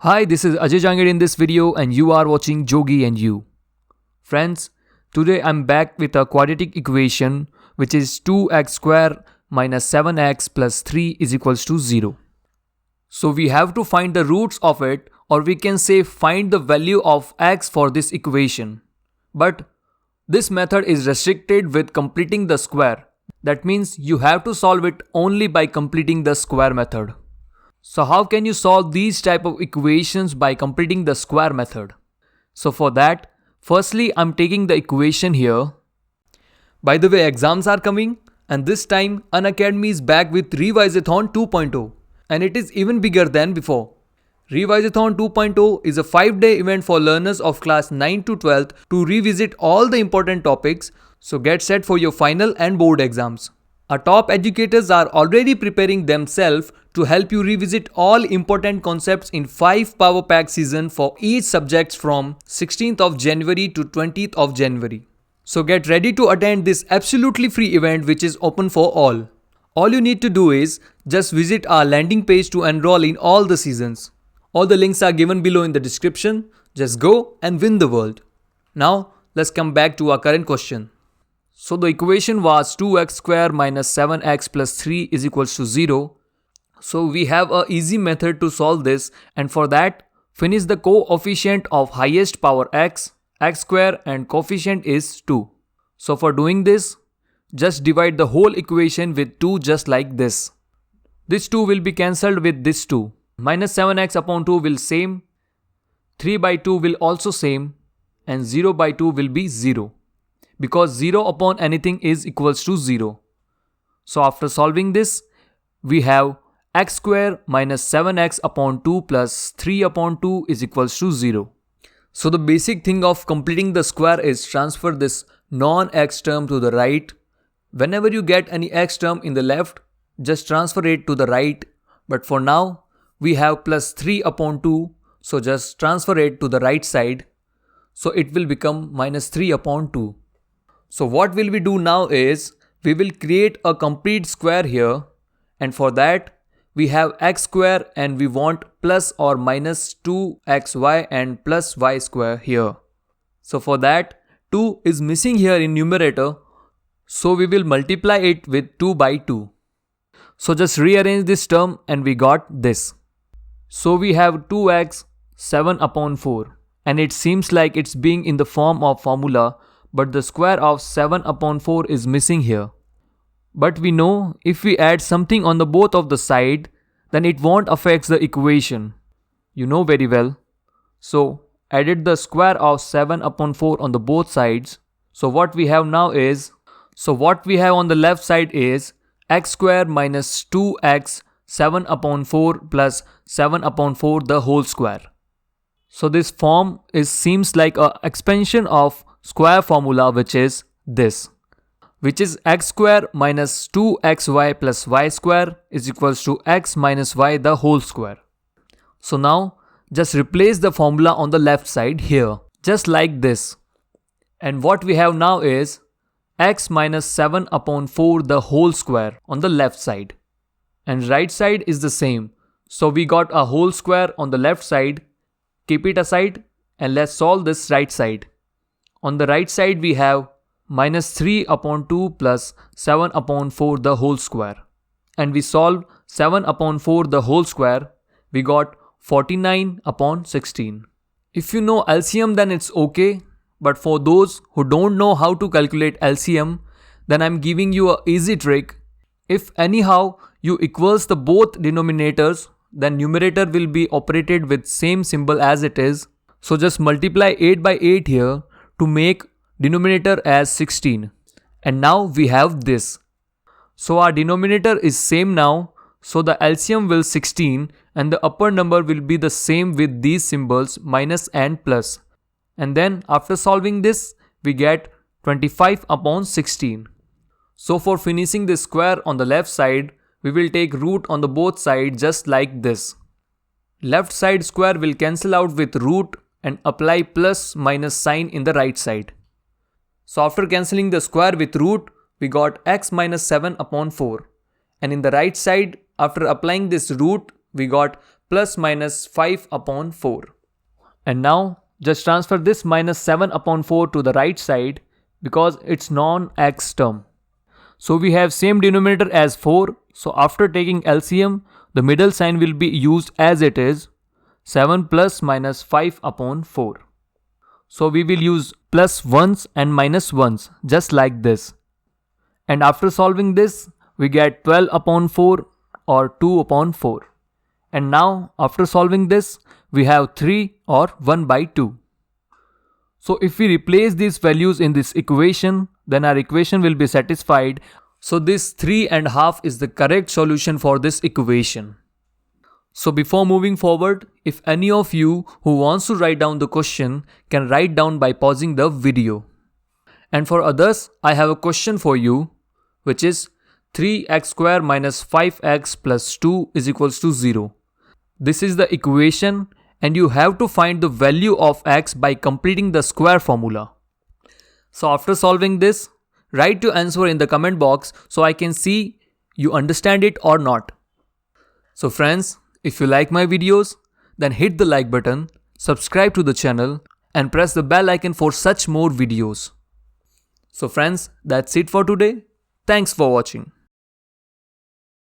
Hi, this is Ajay Jangir in this video and you are watching Jogi and You. Friends, today I'm back with a quadratic equation which is 2x square minus 7x plus 3 is equals to 0. So we have to find the roots of it, or we can say find the value of x for this equation. But this method is restricted with completing the square. That means you have to solve it only by completing the square method. So how can you solve these type of equations by completing the square method? So for that, firstly I'm taking the equation here. By the way, exams are coming and this time Unacademy is back with Revise-a-thon 2.0 and it is even bigger than before. Revise-a-thon 2.0 is a 5-day event for learners of class 9 to 12th to revisit all the important topics, so get set for your final and board exams. Our top educators are already preparing themselves to help you revisit all important concepts in 5 power pack season for each subject from 16th of January to 20th of January. So get ready to attend this absolutely free event which is open for all. All you need to do is just visit our landing page to enroll in all the seasons. All the links are given below in the description. Just go and win the world. Now let's come back to our current question. So the equation was 2x square minus 7x plus 3 is equals to 0. So we have an easy method to solve this, and for that finish the coefficient of highest power x square, and coefficient is 2. So for doing this, just divide the whole equation with 2 just like this. This 2 will be cancelled with this 2. Minus 7x upon 2 will same, 3 by 2 will also same, and 0 by 2 will be 0. Because 0 upon anything is equals to 0. So after solving this, we have x square minus 7x upon 2 plus 3 upon 2 is equals to 0. So the basic thing of completing the square is transfer this non-x term to the right. Whenever you get any x term in the left, just transfer it to the right. But for now, we have plus 3 upon 2, so just transfer it to the right side. So it will become minus 3 upon 2. So what will we do now is, we will create a complete square here, and for that we have x square and we want plus or minus 2xy and plus y square here. So for that 2 is missing here in numerator, so we will multiply it with 2 by 2. So just rearrange this term and we got this. So we have 2x 7 upon 4, and it seems like it's being in the form of formula, but the square of 7 upon 4 is missing here. But we know if we add something on the both of the side, then it won't affect the equation. You know very well. So added the square of 7 upon 4 on the both sides. So what we have now is, what we have on the left side is x square minus 2x 7 upon 4 plus 7 upon 4 the whole square. So this form seems like an expansion of square formula, which is this, which is x square minus 2xy plus y square is equals to x minus y the whole square. So now just replace the formula on the left side here, just like this. And what we have now is x minus 7 upon 4 the whole square on the left side. And right side is the same. So we got a whole square on the left side. Keep it aside and let's solve this right side. On the right side we have minus 3 upon 2 plus 7 upon 4 the whole square. And we solve 7 upon 4 the whole square. We got 49 upon 16. If you know LCM then it's okay. But for those who don't know how to calculate LCM, then I'm giving you an easy trick. If anyhow you equals the both denominators, then numerator will be operated with same symbol as it is. So just multiply 8 by 8 here to make denominator as 16. And now we have this. So our denominator is same now. So the LCM will 16 and the upper number will be the same with these symbols minus and plus. And then after solving this, we get 25 upon 16. So for finishing this square on the left side, we will take root on the both sides just like this. Left side square will cancel out with root and apply plus minus sign in the right side. So after cancelling the square with root, we got x minus 7 upon 4. And in the right side, after applying this root, we got plus minus 5 upon 4. And now just transfer this minus 7 upon 4 to the right side because it's non-x term. So we have same denominator as 4. So after taking LCM, the middle sign will be used as it is, 7 plus minus 5 upon 4. So we will use plus 1s and minus 1s just like this. And after solving this, we get 12 upon 4 or 2 upon 4. And now after solving this, we have 3 or 1 by 2. So if we replace these values in this equation, then our equation will be satisfied. So this 3.5 is the correct solution for this equation. So before moving forward, if any of you who wants to write down the question can write down by pausing the video. And for others, I have a question for you, which is 3x square minus 5x plus 2 is equals to 0. This is the equation and you have to find the value of x by completing the square formula. So after solving this, write your answer in the comment box so I can see you understand it or not. So friends, if you like my videos, then hit the like button, subscribe to the channel and press the bell icon for such more videos. So friends, that's it for today. Thanks for watching.